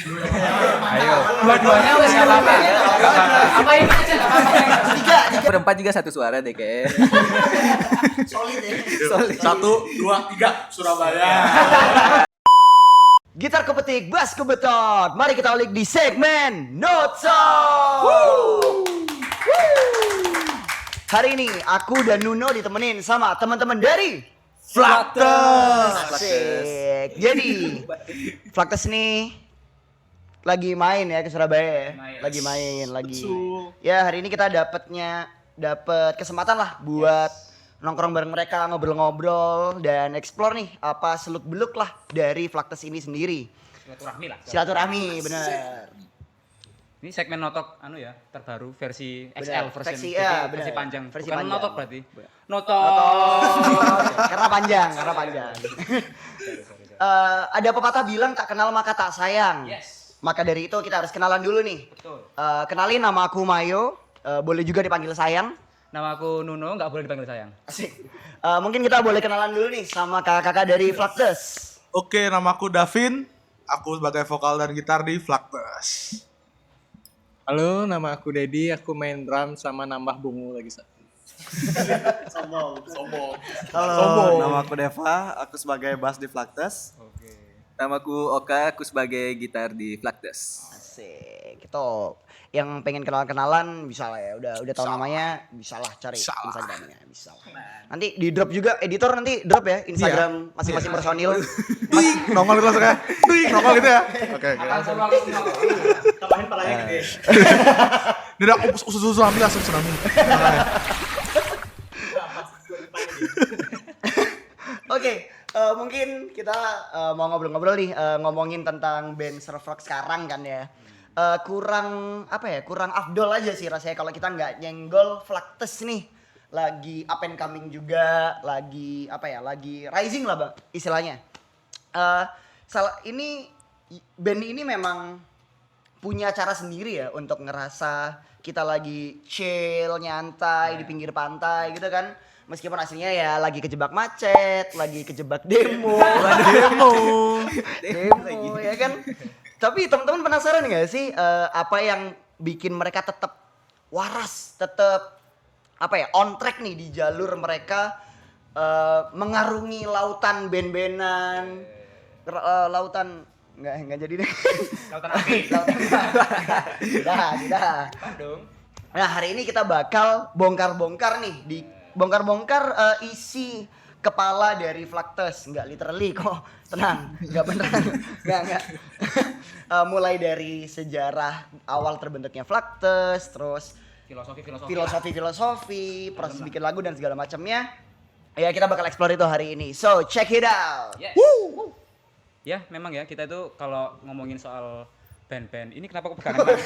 Ayo. Dua-duanya wes enggak apa-apa. Apa ini aja enggak apa-apa. Tiga. Berempat juga satu suara deh kayak. Solid ya. Solid. 1, 2, 3 Surabaya. Gitar kepetik, bass kebetot. Mari kita ulik di segmen Note Song. Hari ini aku dan Nuno ditemenin sama teman-teman dari Flaktes. Asik. Jadi Flaktes nih lagi main ya ke Surabaya. Lagi main. Ya hari ini kita dapat kesempatan lah buat nongkrong bareng mereka, ngobrol-ngobrol dan explore nih apa seluk-beluk lah dari Flaktes ini sendiri. Silaturahmi lah. Silaturahmi, bener. Ini segmen notok terbaru versi XL Bener, versi bener. versi panjang. Versi Bukan panjang. notok berarti. Notok. Notok. Karena panjang. Ada pepatah bilang tak kenal maka tak sayang. Yes. Maka dari itu kita harus kenalan dulu nih. Betul. Kenalin, nama aku Mayo, boleh juga dipanggil sayang. Nama aku Nuno, enggak boleh dipanggil sayang. Asik. Mungkin kita boleh kenalan dulu nih sama kakak-kakak dari Flaktes. Oke, namaku Davin. Aku sebagai vokal dan gitar di Flaktes. Halo, nama aku Dedi, aku main drum sama nambah bungu lagi satu. Sombong. Halo, nama aku Deva, aku sebagai bass di Flaktes. Namaku Oka, aku sebagai gitar di Flaktes. Asik. Itu yang pengen kenalan bisa lah ya. Udah tahu namanya, bisa lah cari Instagramnya, bisa lah. Nanti di drop juga, editor nanti drop ya Instagram masing-masing personil. Nongol gitu langsung ya. Nongol gitu ya. Oke. Tambahin palanya gede. Ini udah usus tsunami langsung tsunami. Oke, mungkin kita mau ngobrol-ngobrol nih, ngomongin tentang band surf rock sekarang kan ya. Kurang afdol aja sih rasanya kalau kita nggak nyenggol Flaktes nih. Lagi up and coming juga, lagi rising lah bang istilahnya. Band ini memang punya cara sendiri ya untuk ngerasa kita lagi chill, nyantai di pinggir pantai gitu kan. Meskipun aslinya ya lagi kejebak macet, lagi kejebak demo ya kan. Tapi teman-teman penasaran nggak sih apa yang bikin mereka tetap waras, tetap on track nih di jalur mereka mengarungi lautan band-bandan, lautan nggak jadi deh. Lautan api. Sudah. Nah hari ini kita bakal bongkar-bongkar isi kepala dari Flaktes, nggak literally kok, tenang, nggak beneran, nggak. Mulai dari sejarah awal terbentuknya Flaktes, terus filosofi, proses bikin lagu dan segala macamnya. Ya kita bakal explore itu hari ini. So check it out. Yes. Ya memang ya kita itu kalau ngomongin soal band-band ini kenapa kok pegangan banget?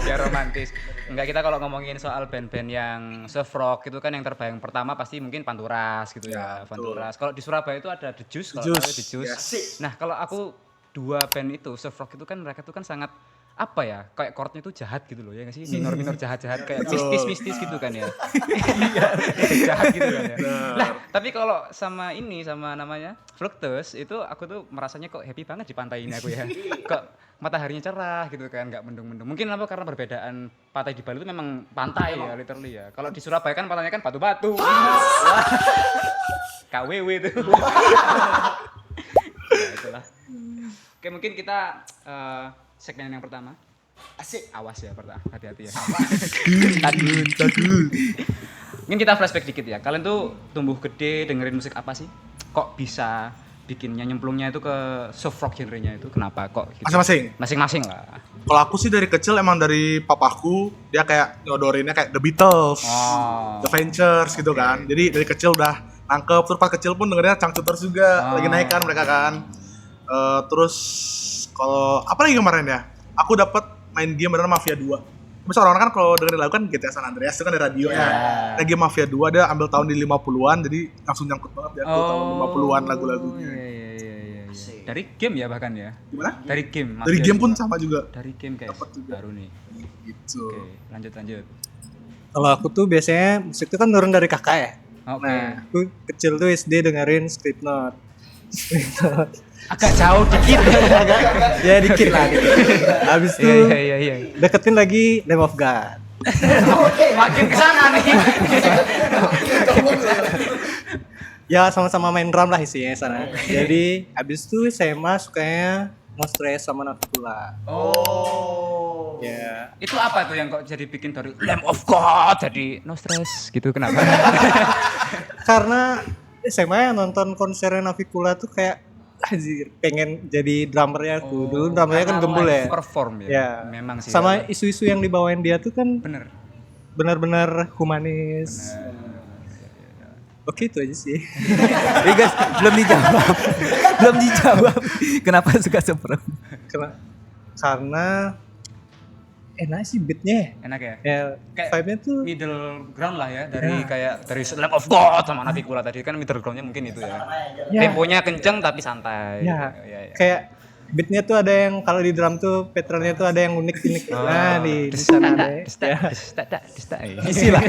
Biar romantis. Enggak, kita kalau ngomongin soal band-band yang surf rock itu kan yang terbayang pertama pasti mungkin Panturas gitu ya. Panturas. Kalau di Surabaya itu ada The Juice, kalau tahu The Juice. Yes. Nah, kalau aku dua band itu surf rock itu kan mereka tuh kan sangat kayak chordnya itu jahat gitu loh ya nggak sih, minor jahat kayak mistis gitu kan ya. Jahat gitu kan ya. Nah tapi kalau sama namanya Flaktes itu aku tuh merasanya kok happy banget di pantai ini aku ya. Kok mataharinya cerah gitu kan, nggak mendung-mendung. Mungkin karena perbedaan pantai di Bali itu memang pantai ya literally ya. Kalau di Surabaya kan pantainya kan batu-batu. KWW itu. Ya itulah. Oke mungkin kita segmen yang pertama. Asik. Awas ya pertama, hati-hati ya. Takut. Mungkin kita flashback dikit ya. Kalian tuh tumbuh gede dengerin musik apa sih? Kok bisa bikinnya nyemplungnya itu ke soft rock genrenya itu? Kenapa kok gitu? Masing-masing lah. Kalau aku sih dari kecil emang dari papaku dia kayak nyodorinnya kayak The Beatles, The Ventures gitu kan. Jadi dari kecil udah nangkep. Terus pas kecil pun dengerinnya Changcuters juga lagi naik kan mereka kan. Terus kalau apa lagi kemarin ya? Aku dapat main game bernama Mafia 2. Misal orang-orang kan kalau dengerin lagu kan GTA San Andreas itu kan di radio ya. Nah, game Mafia 2 dia ambil tahun di 50-an jadi langsung nyangkut banget ya tahun 50-an lagu-lagunya. Iya. Dari game ya bahkan ya. Gimana? Dari game. Dari game pun sama juga. Dari game guys. Baru nih. Gitu. Oke, lanjut. Kalau aku tuh biasanya musik tuh kan turun dari kakak ya. Oke. Nah, aku kecil tuh SD dengerin Slipknot. Agak jauh dikit. Ya dikit lah. Habis itu Iya. deketin lagi Lamb of God. Makin kesana nih. Ya sama-sama main drum lah isinya sana. Jadi habis itu SMA sukanya No Stress sama Navikula. Oh. Ya. Itu apa tuh yang kok jadi bikin dari Lamb of God jadi No Stress gitu, kenapa? Karena SMA yang nonton konser Navikula tuh kayak anjir pengen jadi drummernya aku. Dulu drummernya kan gembul ya. Perform ya. Ya. Memang sih. Sama isu-isu yang dibawain dia tuh kan bener. benar-benar humanis. Oke itu aja sih. Guys, belum dijawab. Kenapa suka Sefrog? Karena enak sih beatnya. Enak ya? Ya, Kayak vibe-nya tuh middle ground lah ya, dari kayak dari Lamb of God sama Navikula tadi kan middle groundnya mungkin itu ya. ya, Temponya kenceng tapi santai. ya, Ya. kayak beatnya tuh ada yang kalau di drum tuh patternnya tuh ada yang unik-unik. Nah di sana ada. Ya. Desta. Isi lah.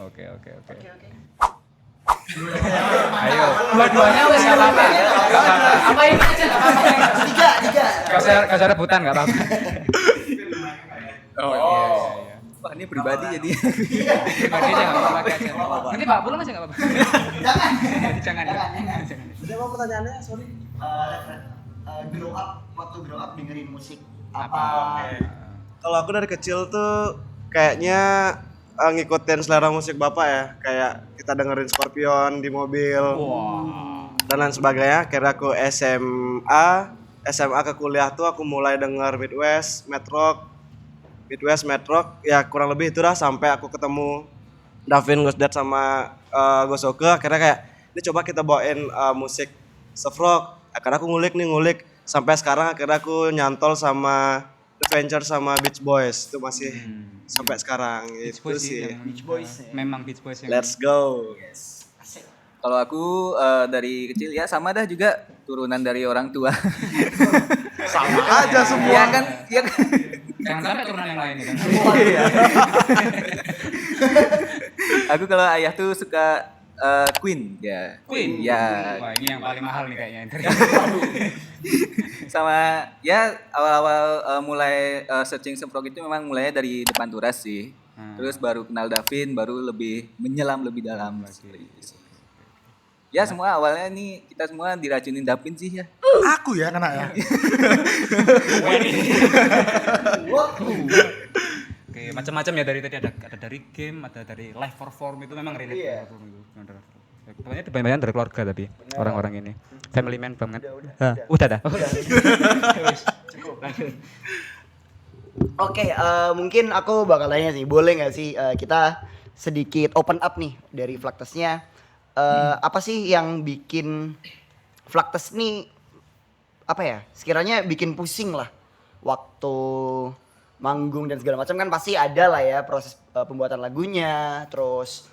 Oke. Ayo, dua-duanya wes enggak apa-apa. Apa ini aja enggak apa-apa. Tiga. Kasar rebutan enggak apa-apa. Oh iya. Wah, ini pribadi jadi. Pribadi aja enggak apa-apa aja. Nanti Pak pulang aja enggak apa-apa. Jangan. Udah mau pertanyaannya, sorry. Grow up dengerin musik apa? Kalau aku dari kecil tuh kayaknya ngikutin selera musik bapak ya, kayak kita dengerin Scorpion di mobil dan lain sebagainya. Kira aku SMA ke kuliah tuh aku mulai denger Midwest, Metrock, ya kurang lebih itu dah sampai aku ketemu Davin, Gusdat sama Gosoke. Akhirnya kayak ini coba kita bawain musik Sefrog. Akhirnya aku ngulik sampai sekarang. Akhirnya aku nyantol sama Adventure sama Beach Boys itu masih sampai sekarang. Beach Itu Boys sih. Beach Boys ya. Memang Beach Boys yang Let's go. Kalau aku dari kecil ya sama dah juga turunan dari orang tua. Sama aja semua. Iya kan? jangan sampai turunan yang lain kan. Aku kalau ayah tuh suka Queen ya. Queen. Ya. Wah, ini yang paling mahal nih kayaknya. Sama ya awal-awal mulai searching Sefrog itu memang mulainya dari depan turas sih. Terus baru kenal Davin, baru lebih menyelam lebih dalam seperti itu. Ya semua awalnya nih kita semua diracunin Davin sih ya. Aku ya kena ya. Oke, macam-macam ya, dari tadi ada dari game, ada dari live perform, itu memang relate live perform itu. Benar. Pokoknya kebanyakan dari keluarga tapi orang-orang ini. Family man banget. Udah dah. Oke, mungkin aku bakal tanya sih, boleh nggak sih kita sedikit open up nih dari Flactus-nya. Apa sih yang bikin Flactus nih apa ya? Sekiranya bikin pusing lah waktu manggung dan segala macam, kan pasti ada lah ya proses pembuatan lagunya, terus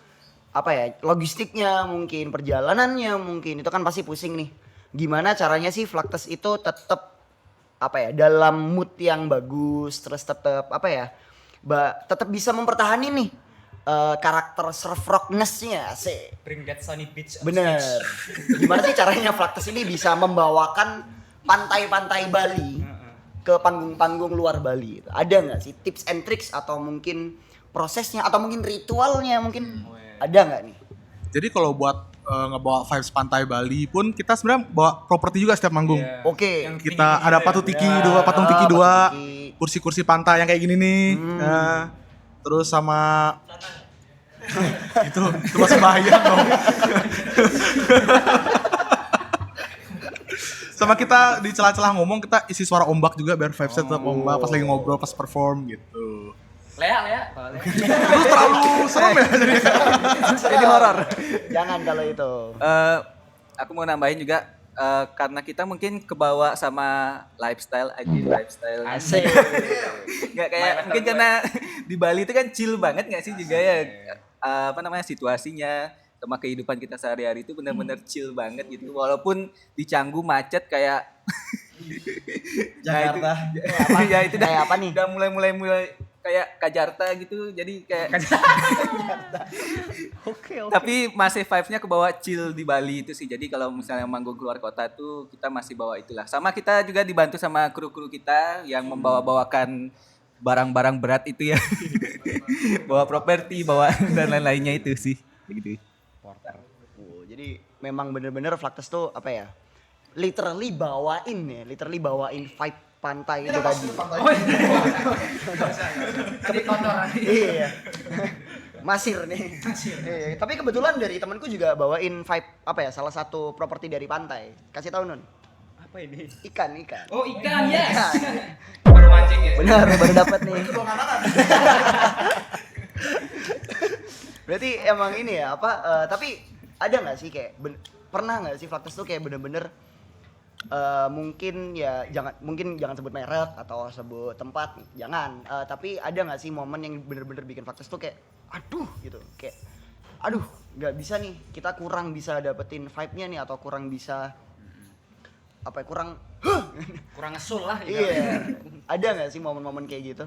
apa ya, logistiknya mungkin, perjalanannya mungkin, itu kan pasti pusing nih. Gimana caranya sih Flactus itu tetap apa ya, dalam mood yang bagus, terus tetap apa ya, tetap bisa mempertahankan nih karakter surf-rockness-nya sih. Bring that sunny beach. Bener. Gimana sih caranya Flactus ini bisa membawakan pantai-pantai Bali ke panggung-panggung luar Bali? Ada nggak sih tips and tricks atau mungkin prosesnya atau mungkin ritualnya mungkin ada nggak nih? Jadi kalau buat ngebawa vibes pantai Bali pun kita sebenarnya bawa properti juga setiap manggung. Oke. Kita ada patung tiki dua, kursi-kursi pantai yang kayak gini nih. Nah, terus sama itu masih bahaya dong. Sama kita di celah-celah ngomong kita isi suara ombak juga biar vibes-nya tetap ombak pas lagi ngobrol, pas perform gitu. Lea. Itu terlalu serem ya Jadi horor. Jangan kalau itu. Aku mau nambahin juga karena kita mungkin kebawa sama lifestyle. Asik. Nggak kayak mungkin karena di Bali itu kan chill banget nggak sih juga ya, apa namanya, situasinya sama kehidupan kita sehari-hari itu benar-benar chill banget gitu, walaupun di Canggu macet kayak Jakarta. ya itu dah, Kayak apa nih? udah mulai kayak Kajarta gitu, jadi kayak Oke. Tapi masih vibes-nya ke bawah chill di Bali itu sih. Jadi kalau misalnya manggung keluar kota tuh kita masih bawa itulah. Sama kita juga dibantu sama kru-kru kita yang membawa-bawakan barang-barang berat itu ya. Bawa properti, bawa dan lain-lainnya itu sih. Begitu. Oh, jadi memang bener-bener Flaktes tuh apa ya? Literally bawain vibe pantai itu tadi. Iya. Masir nih. Iya, tapi kebetulan dari temanku juga bawain vibe apa ya? Salah satu properti dari pantai. Kasih tahu Nun. Apa ini? Ikan. Oh, ikan, yes. Ikan. Baru mancing ya. Benar, baru dapat nih. Berarti emang ini ya tapi ada nggak sih kayak pernah nggak sih Flaktes tuh kayak bener-bener mungkin jangan sebut merek atau sebut tempat jangan tapi ada nggak sih momen yang bener-bener bikin Flaktes tuh kayak aduh gitu kayak aduh nggak bisa nih kita kurang bisa dapetin vibe-nya nih atau kurang bisa apa ya Kurang ngesul lah. iya ada nggak sih momen-momen kayak gitu?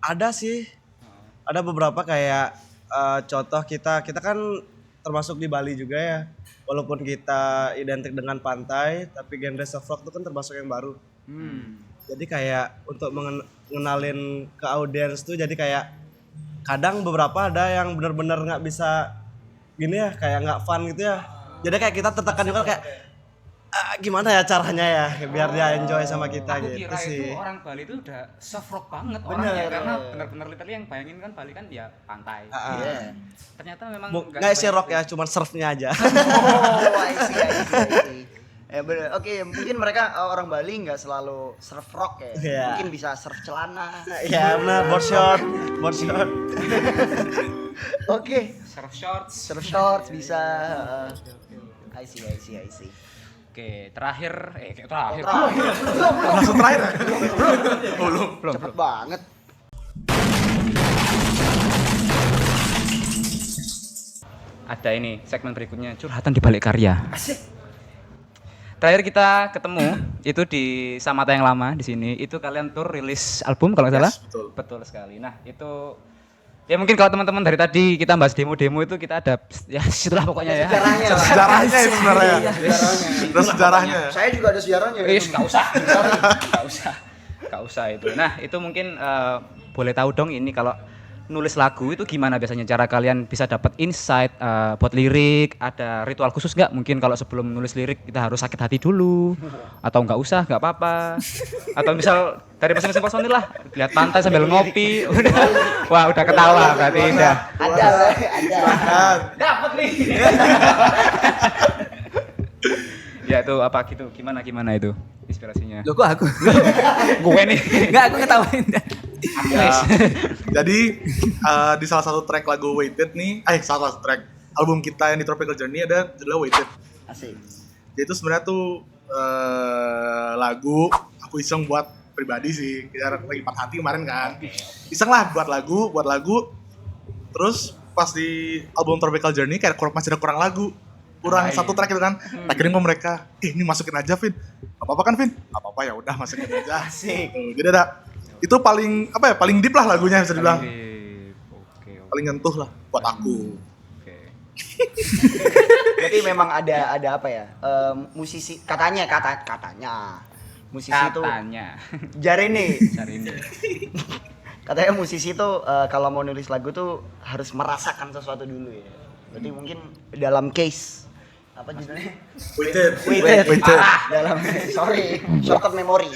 Ada sih. Ada beberapa kayak contoh kita kan termasuk di Bali juga ya. Walaupun kita identik dengan pantai, tapi genre soft rock itu kan termasuk yang baru. Jadi kayak untuk mengenalin ke audiens tuh jadi kayak kadang beberapa ada yang benar-benar nggak bisa gini ya, kayak nggak fun gitu ya. Jadi kayak kita tertekan juga kayak gimana ya caranya ya biar dia enjoy sama kita Aku gitu kira sih. itu orang Bali itu udah soft rock banget Bener. orangnya karena benar-benar literally yang bayangin kan Bali kan ya pantai. Iya. Ternyata memang Nggak isi rock ya, cuman surfnya aja. Oh, I see. Bener. Oke, mungkin mereka orang Bali nggak selalu surf rock ya. Iya. Mungkin bisa surf celana. Iya benar, board short. Oke, surf shorts. surf shorts bisa. I see. Oke, terakhir terakhir. Langsung terakhir. Cepet banget. Ada ini segmen berikutnya curhatan di balik karya. Asik. Terakhir kita ketemu itu di Samata yang lama di sini. Itu kalian tur rilis album kalau nggak salah? Betul sekali. Nah, itu ya mungkin kalau teman-teman dari tadi kita bahas demo-demo itu kita ada ya situlah pokoknya ya. Sejarahnya itu sebenarnya. Ada sejarahnya. Saya juga ada sejarahnya. Nggak usah itu. Nah, itu mungkin boleh tahu dong ini kalau nulis lagu itu gimana biasanya cara kalian bisa dapat insight buat lirik, ada ritual khusus nggak? Mungkin kalau sebelum nulis lirik kita harus sakit hati dulu atau nggak usah, nggak apa-apa. Atau misal dari masing-masing personil lah, lihat pantai sambil ngopi, udah ketawa berarti udah. Ada. Dapat nih. Ya itu apa gitu, gimana itu inspirasinya? Loh kok aku? Gue nih. Enggak, aku ketawain. Jadi di salah satu track lagu Waited nih, salah satu track album kita yang di Tropical Journey ada judulnya Waited. Asik. Jadi itu sebenarnya tuh lagu aku iseng buat pribadi sih. Kita lagi patah hati kemarin kan. Iseng lah buat lagu. Terus pas di album Tropical Journey kayak masih ada kurang lagu. Kurang satu track itu kan. Akhirnya mereka, ini masukin aja Vin. Gak apa-apa kan Vin? Gak apa-apa ya udah masukin aja. Asik. Jadi ada itu paling paling deep lah lagunya bisa dibilang. Oke. Paling nyentuh lah buat aku. Oke. Berarti memang ada apa ya? Musisi katanya musisi itu jari nih. Cari ini. Katanya musisi tuh kalau mau nulis lagu tuh harus merasakan sesuatu dulu ya. Berarti mungkin dalam case apa judulnya? Waited. Dalam shortcut memory.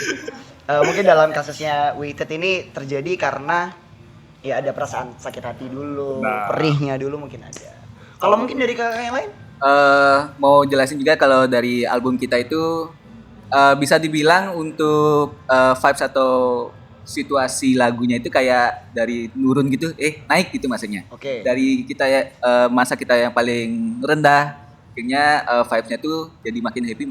Mungkin dalam kasusnya Waited ini terjadi karena ya ada perasaan sakit hati dulu, perihnya dulu mungkin ada. Kalau mungkin dari kakak yang lain? Mau jelasin juga kalau dari album kita itu bisa dibilang untuk vibes atau situasi lagunya itu kayak dari nurun gitu, naik gitu maksudnya. Oke. Dari kita masa kita yang paling rendah, akhirnya vibes-nya tuh jadi makin happy,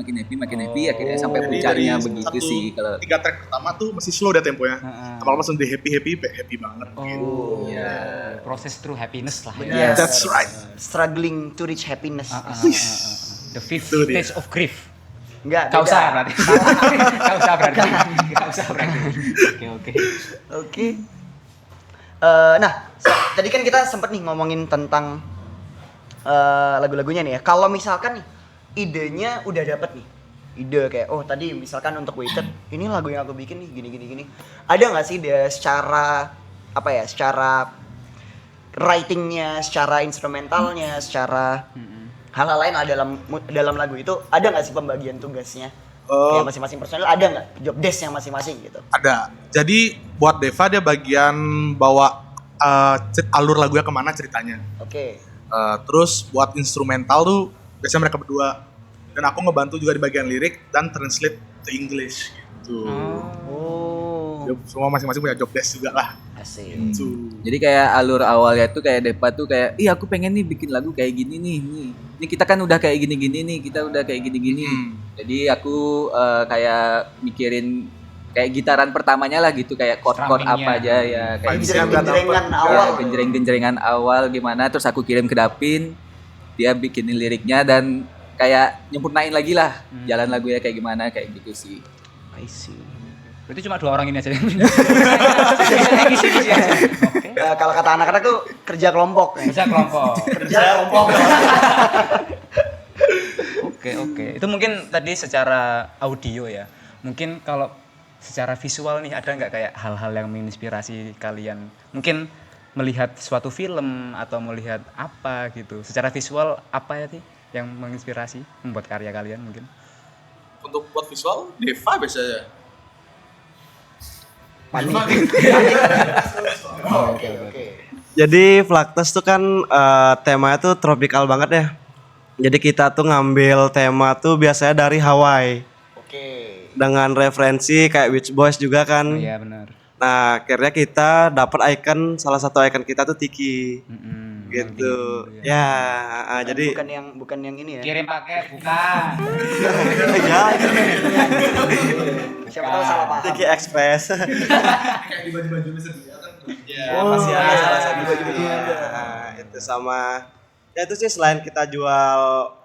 akhirnya sampai puncaknya begitu sih. Kalau 3 track pertama tuh masih slow dia temponya. Lama-lama langsung di happy banget. Gitu. Proses true happiness lah. Yes. That's right. Struggling to reach happiness. The fifth Itu dia. stage of grief. Enggak, Gak beda. usah berarti. Gak usah berarti. Oke. Oke. Nah, tadi kan kita sempet nih ngomongin tentang lagu-lagunya nih ya. Kalau misalkan nih idenya udah dapet nih, ide kayak oh tadi misalkan untuk Waited ini lagu yang aku bikin nih gini. Ada nggak sih dia secara apa ya? Secara writingnya, secara instrumentalnya, secara hal-hal lain dalam lagu itu ada nggak sih pembagian tugasnya? Kayak masing-masing personil ada nggak job desk-nya masing-masing gitu? Ada. Jadi buat Deva dia bagian bawa alur lagunya kemana ceritanya. Oke. Terus buat instrumental tuh biasanya mereka berdua. Dan aku ngebantu juga di bagian lirik dan translate to English gitu. Oh. Semua masing-masing punya job desk juga lah. Asik. Gitu. Jadi kayak alur awalnya tuh kayak Depa tuh kayak, ih aku pengen nih bikin lagu kayak gini nih. Ini kita kan udah kayak gini-gini nih, kita udah kayak gini-gini. Jadi aku kayak mikirin kayak gitaran pertamanya lah gitu, kayak chord-chord apa aja ya. Kayak Genjreng-genjrengan awal. genjreng-genjrengan awal gimana, terus aku kirim ke Dapin, dia bikinin liriknya dan kayak nyempurnain lagi lah jalan lagunya kayak gimana, kayak gitu sih. I see. Berarti cuma 2 orang ini aja. Kalau kata anak-anak tuh kerja kelompok. Bisa kelompok. Kerja kelompok. Oke. Itu mungkin tadi secara audio ya. Mungkin kalau secara visual nih ada nggak kayak hal-hal yang menginspirasi kalian? Mungkin melihat suatu film atau melihat apa gitu. Secara visual apa ya sih yang menginspirasi membuat karya kalian mungkin? Untuk buat visual Deva biasanya. Oke. Jadi Flaktes tuh kan temanya tuh tropikal banget ya. Jadi kita tuh ngambil tema tuh biasanya dari Hawaii. Oke. Dengan referensi kayak Beach Boys juga kan. Iya benar. Nah, akhirnya kita dapat icon, salah satu icon kita tuh Tiki. Gitu. Ya, jadi Bukan yang ini ya. Kirim paket bukan. ya, Siapa tahu salah paham. Tiki Express. Kayak di baju-baju sedia kan. Masih ada salah satu baju-bajunya ada. Itu sama ya itu sih selain kita jual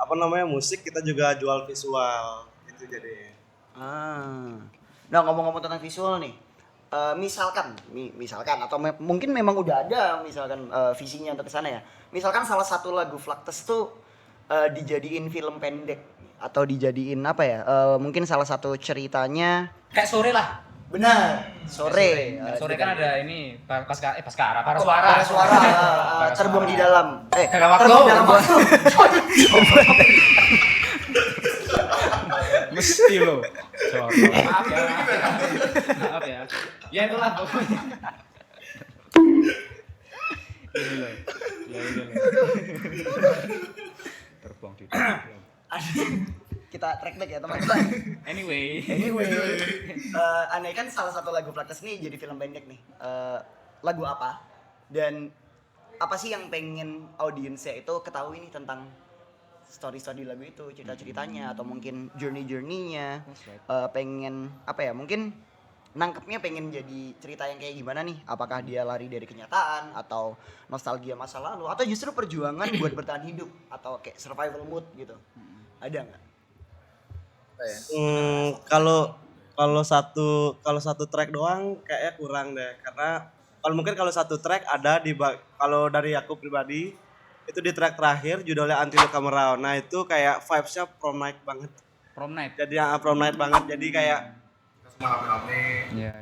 musik, kita juga jual visual. Itu jadi. Nah ngomong-ngomong tentang visual nih, misalkan atau mungkin memang udah ada misalkan visinya untuk kesana ya. Misalkan salah satu lagu Flaktes tuh dijadiin film pendek atau dijadiin apa ya? Mungkin salah satu ceritanya. Kayak sore lah. Benar. Sore. Sore kan ada ini Paskara Terbuang di dalam. Dalam waktu. Terbuang dalam waktu. Mesti lo. Maaf ya. Ya itulah pokoknya. Ini loh. Terbang di dalam. Kita track back ya teman-teman. Anyway. Aneh kan salah satu lagu Flaktes nih jadi film pendek nih. Lagu apa? Dan apa sih yang pengen audiensnya itu ketahui nih tentang story lagu itu, cerita-ceritanya atau mungkin journey-nya. Pengen apa ya? Mungkin nangkepnya pengen jadi cerita yang kayak gimana nih? Apakah dia lari dari kenyataan atau nostalgia masa lalu atau justru perjuangan buat bertahan hidup atau kayak survival mood gitu. Ada nggak? Kalau satu track doang kayaknya kurang deh, karena kalau satu track ada kalau dari aku pribadi itu di track terakhir judulnya Until You Come Around. Nah itu kayak vibes-nya prom night banget. Prom night. Jadi prom night banget. Jadi kayak Iya.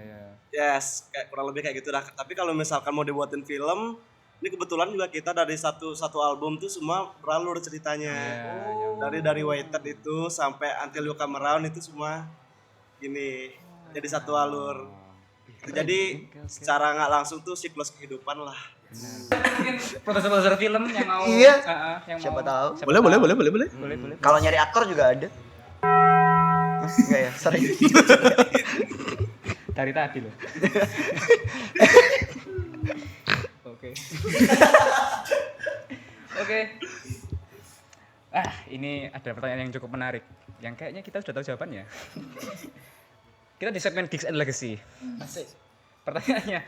yes, kayak kurang lebih kayak gitu dah. Tapi kalau misalkan mau dibuatin film, ini kebetulan juga kita dari satu album tuh semua beralur ceritanya. Dari Waited itu sampai Until You Come Around itu semua gini. Jadi satu alur. Jadi secara nggak langsung tuh siklus kehidupan lah. Mungkin produser film yang mau Iya. yang Siapa mau. tahu. Boleh. Boleh. Kalau nyari aktor juga ada. Enggak ya, sorry. Dari tadi loh. Oke. Ini ada pertanyaan yang cukup menarik. Yang kayaknya kita sudah tahu jawabannya. Kita di segmen Gigs and Legacy. Pertanyaannya,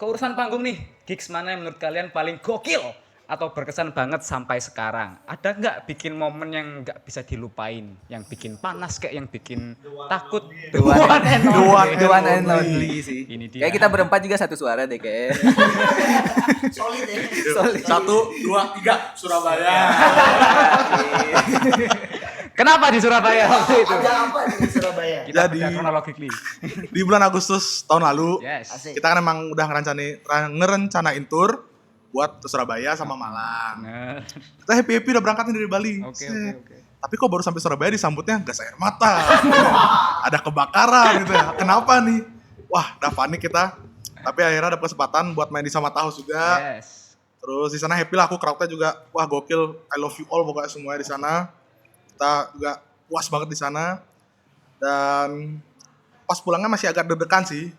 keurusan panggung nih, gigs mana yang menurut kalian paling gokil atau berkesan banget sampai sekarang? Ada nggak bikin momen yang nggak bisa dilupain? Yang bikin panas kayak yang bikin takut? The one and only sih. Ini dia. Kayak kita berempat juga satu suara deh kayak. Solid ya. Solid. 1, 2, 3 Surabaya. Kenapa di Surabaya waktu itu? Ada apa di Surabaya? Kita Jadi- bedah kronologically. Di bulan Agustus tahun lalu, Yes. Asik. kita kan emang udah ngerencanain tour buat ke Surabaya sama Malang. Nah, Kita happy udah berangkat nih dari Bali. Oke. Tapi kok baru sampai Surabaya disambutnya gas air mata. Ada kebakaran gitu ya. Kenapa nih? Wah, udah panik kita. Tapi akhirnya ada kesempatan buat main di Sama Tahu juga. Yes. Terus di sana happy lah, aku crowdnya juga wah gokil, I love you all pokoknya semuanya di sana. Kita juga puas banget di sana. Dan pas pulangnya masih agak deg-degan sih.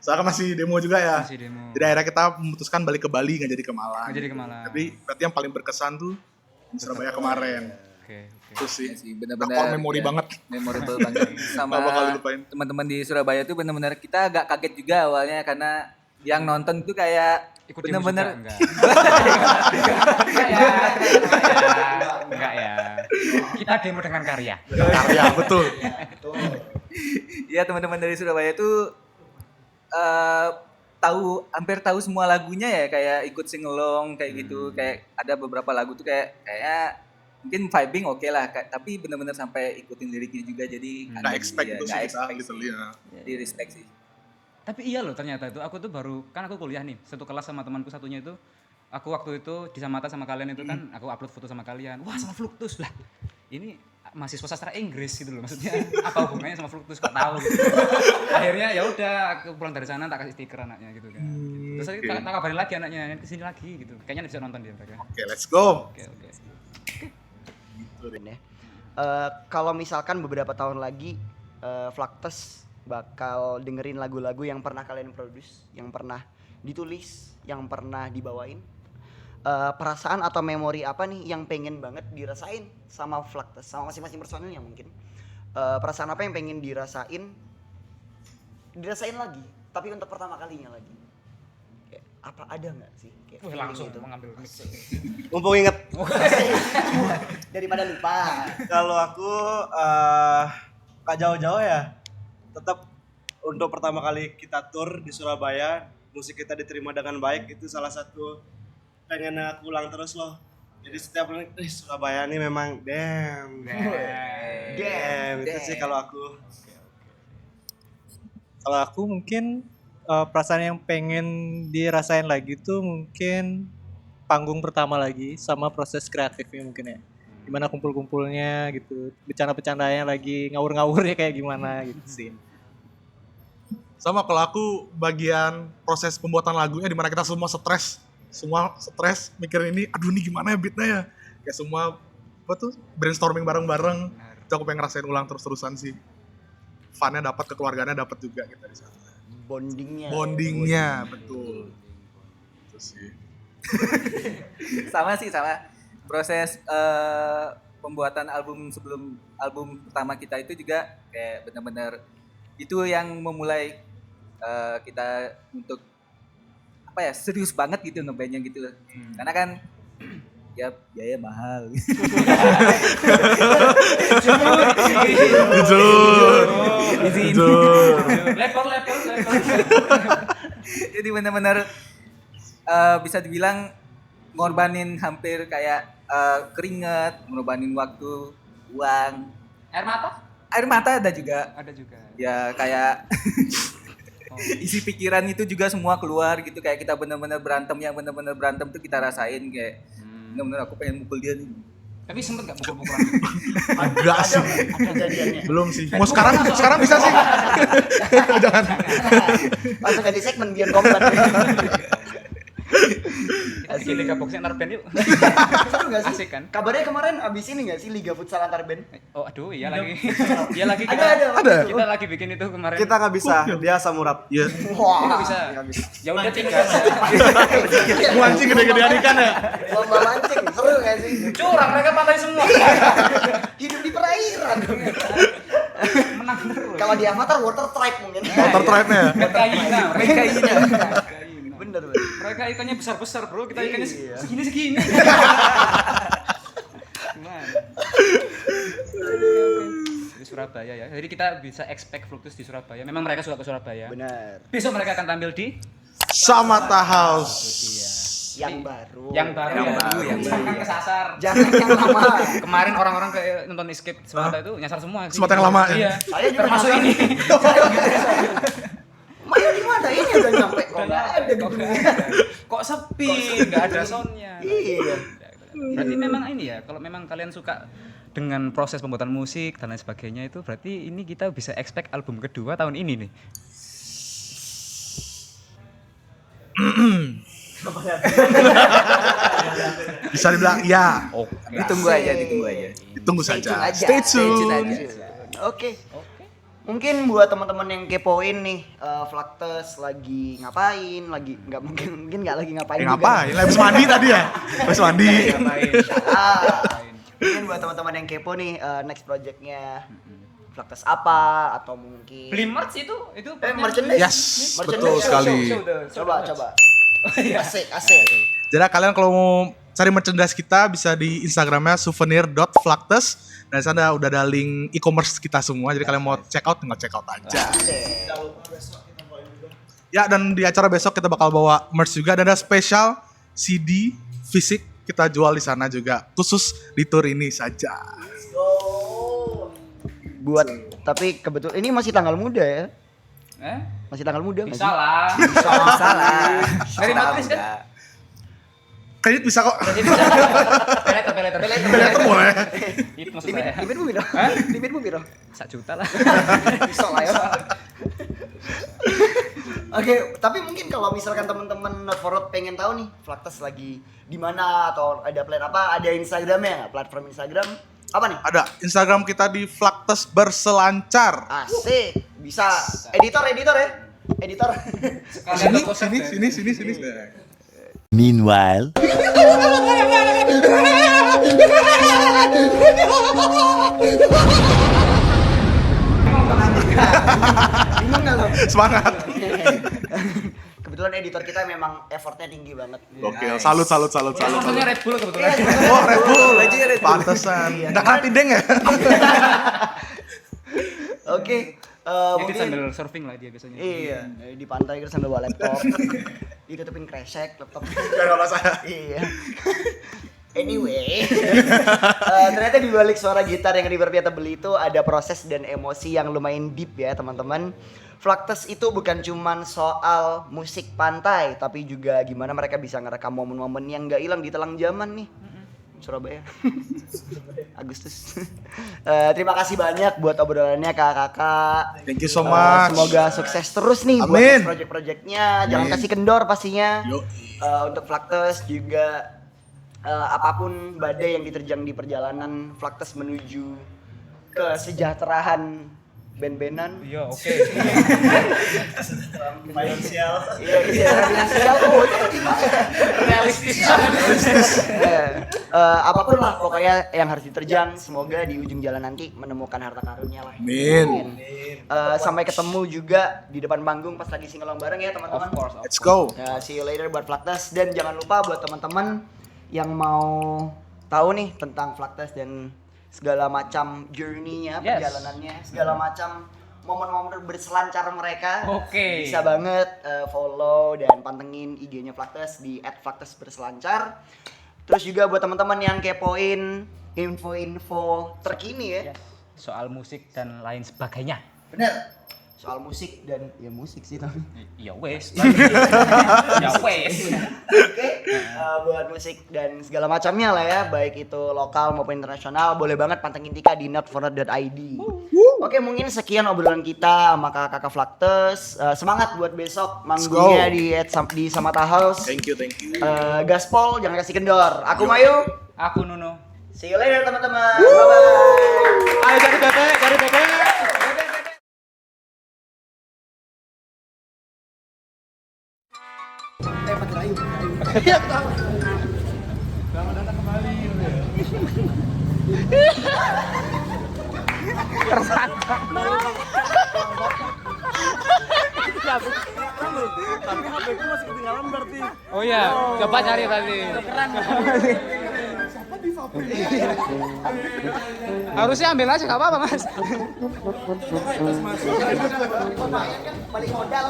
Soalnya kan masih demo juga ya. Masih demo. Jadi akhirnya kita memutuskan balik ke Bali, nggak jadi ke Malang. Nggak jadi ke Malang. Tapi berarti yang paling berkesan tuh di Surabaya kemarin. Oke. Itu sih. Iya sih, Core benar-benar memori ya, banget. memorable banget sama Nggak bakal dilupain. teman-teman di Surabaya tuh benar-benar kita agak kaget juga awalnya karena yang nonton tuh kayak Ikut demo juga, benar-benar enggak ya. Kita demo dengan karya. Karya, betul. ya teman-teman dari Surabaya tuh hampir tahu semua lagunya ya, kayak ikut singelong kayak gitu, kayak ada beberapa lagu tuh kayak mungkin vibing oke lah, tapi benar-benar sampai ikutin liriknya juga, jadi Nggak expect iya, itu nggak sih kita expect literally sih. ya. Jadi respect sih. Tapi iya loh ternyata itu aku tuh baru kan aku kuliah nih satu kelas sama temanku satunya itu aku waktu itu di Samata sama kalian itu kan aku upload foto sama kalian, wah sama Fluktus lah ini mahasiswa sastra Inggris gitu loh, maksudnya apa hubungannya sama Fluktus kok tahu gitu. Akhirnya ya udah aku pulang dari sana tak kasih stiker anaknya gitu kan. Terus oke. tak kabarin lagi anaknya kesini lagi gitu, kayaknya bisa nonton dia mereka. Oke, let's go. Oke. Ya. Kalau misalkan beberapa tahun lagi Flaktes bakal dengerin lagu-lagu yang pernah kalian produce, yang pernah ditulis, yang pernah dibawain, perasaan atau memori apa nih yang pengen banget dirasain sama Flaktes, sama masing-masing personilnya mungkin, perasaan apa yang pengen dirasain lagi, tapi untuk pertama kalinya lagi, kayak apa ada nggak sih? Kayak feeling Langsung gitu. mengambil mix. Mumpung inget. Daripada lupa. Kalau aku gak jauh-jauh ya, tetap untuk pertama kali kita tour di Surabaya, musik kita diterima dengan baik, itu salah satu pengen aku ulang terus loh. Jadi setiap kali Surabaya ini memang damn, itu sih kalau aku. Kalau aku mungkin perasaan yang pengen dirasain lagi tuh mungkin panggung pertama lagi sama proses kreatifnya mungkin ya. Gimana kumpul-kumpulnya gitu, bercanda-bercandanya lagi, ngawur-ngawurnya kayak gimana gitu sih. Sama kalau aku bagian proses pembuatan lagunya di mana kita semua stres mikirin ini, aduh ini gimana ya beatnya ya, kayak semua apa tuh brainstorming bareng-bareng. Itu aku pengen ngerasain ulang terus-terusan sih. Funnya dapat, kekeluargaannya dapat juga kita di sana. Bondingnya betul. Itu sih. sama proses pembuatan sebelum album pertama kita itu juga kayak benar-benar itu yang memulai kita untuk apa ya, serius banget gitu ngebandnya gitu loh. Karena kan ya biaya mahal. Jujur. Level. Jadi benar-benar bisa dibilang ngorbanin hampir kayak keringat, ngorbanin waktu, uang, Air mata ada juga. ada juga. Ya kayak isi pikiran itu juga semua keluar gitu, kayak kita benar-benar berantem tuh kita rasain, kayak benar-benar aku pengen mukul dia nih. Tapi sempet nggak pukul-pukulan? Agak sih. Kejadiannya. Belum sih. Mau sekarang bisa sih. Jangan. Langsung ganti segmen biar kombat. Kita bikin Liga Boxing antar band yuk. Seru nggak sih? Asik kan? Kabarnya kemarin abis ini nggak sih Liga Futsal antar band? Oh aduh iya lagi. Iya lagi Ada. kita lagi bikin itu kemarin. Kita nggak bisa, dia asam urat. Iya. Wah. nggak bisa. Ya udah tiga. Mancing gede-gedean ikan ya. Lomba mancing, seru nggak sih? Curang mereka pantai semua. Hidup di perairan. Menang terus. Kalau di Avatar Water Tribe mungkin. Motor tribe-nya ya. Mereka Bener. Bro Mereka ikannya besar-besar, Bro. Kita ikannya segini-segini. Gimana? Di Surabaya ya. Jadi kita bisa expect Fluxus di Surabaya. Memang mereka suka ke Surabaya. Benar. Besok mereka akan tampil di Samata House. Yang baru. yang baru. Jangan kesasar. Jangan yang lama. Kemarin orang-orang kayak nonton Escape Semata itu nyasar semua sih. Semata yang lama, ya? Iya. Saya juga Termasuk nyasar. ini. Mayo di mana? Ini udah nyampe kok nggak ada di Kok dunia. nggak ada? Kok sepi? Nggak ada soundnya. Iya. Berarti memang ini ya, kalau memang kalian suka dengan proses pembuatan musik dan lain sebagainya itu berarti ini kita bisa expect album kedua tahun ini nih. Bisa dibilang ya. Oke. Ditunggu aja. Ditunggu saja. aja. Stay tune. Oke. Mungkin buat teman-teman yang kepoin nih, Fluxus lagi ngapain? Lagi nggak mungkin nggak lagi ngapain juga. Ngapain? Habis mandi tadi ya? Habis mandi. Mungkin buat teman-teman yang kepo nih, next projectnya Fluxus apa atau mungkin Beli merch itu merchandise. Yes, Merchandise. betul sekali. Coba. Iya. Asik. Jadi kalian kalau mau cari merchandise kita bisa di Instagramnya souvenir.fluxus. Dan di sana udah ada link e-commerce kita semua. Jadi kalian mau check out tinggal check out aja. Ya, dan di acara besok kita bakal bawa merch juga, dan ada spesial CD fisik kita jual di sana juga, khusus di tour ini saja. Buat tapi kebetulan ini masih tanggal muda ya. Masih tanggal muda nggak Bisa sih? lah. Salah. Dari matris kan? Kredit bisa kok. Peleter. Kredit boleh. Itu maksud saya. Limitmu piro? Limitmu piro? 1 juta lah. Bisa lah ya. Oke, tapi mungkin kalau misalkan teman-teman Not For Road pengen tahu nih Fluxus lagi di mana atau ada plan apa, ada Instagramnya nggak? Platform Instagram apa nih? Ada Instagram kita di Fluxus Berselancar. Asik, bisa. Editor ya, editor. Sini. Meanwhile, Bingung nggak lo? Semangat. Kebetulan editor kita memang effortnya tinggi banget. Oke, salut. Maksudnya Red Bull kebetulan. Oh, Red Bull. Pantesan. Enggak kena pindeng ya? Oke, Dia mungkin sambil surfing lah dia biasanya. iya di pantai kita sambil bawa laptop, ditutupin kresek laptop. Gak ada masalah. Iya. Anyway, ternyata di balik suara gitar yang River Piata beli itu ada proses dan emosi yang lumayan deep ya teman-teman. Fluxus itu bukan cuman soal musik pantai, tapi juga gimana mereka bisa ngerekam momen-momen yang gak hilang di telang zaman nih. Surabaya. Agustus. Terima kasih banyak buat obrolannya kakak-kakak. Thank you so much. Semoga sukses terus nih buat Amin. next project-projectnya. Jangan kasih kendor pastinya. Yo. Untuk Fluxus juga apapun badai yang diterjang di perjalanan Fluxus menuju kesejahteraan band-bandan. Iya, oke. Finansial. Iya, kesejahteraan finansial tuh. Realistis. Apapun lah pokoknya yang harus diterjang, semoga di ujung jalan nanti menemukan harta karunnya lah. Amin. Sampai ketemu juga di depan panggung pas lagi singelong bareng ya teman-teman. Of course. Let's go. See you later buat Fluxus, dan jangan lupa buat teman-teman yang mau tahu nih tentang Fluxus dan segala macam journey-nya, Yes. perjalanannya, segala macam momen-momen berselancar mereka. Oke. Bisa banget follow dan pantengin IG-nya Fluxus di @fluxusberselancar. Terus juga buat teman-teman yang kepoin info-info terkini ya. Yes. Soal musik dan lain sebagainya. Bener. Soal musik dan ya musik sih tapi. Ya wes. Ya wes. Oke, buat musik dan segala macamnya lah ya, baik itu lokal maupun internasional, boleh banget pantengin Tika di notfornot.id. Oke, mungkin sekian obrolan kita sama kakak Fluxus. Semangat buat besok manggungnya di Samata House. Thank you. Gaspol, jangan kasih kendor. Aku Mayu. Aku Nuno. See you later teman-teman. Bye-bye. Ayo cari bebek. Tapi HP ku masih ketinggalan Oh iya, coba cari tadi. Harusnya ambil aja nggak apa-apa mas. Balik modal.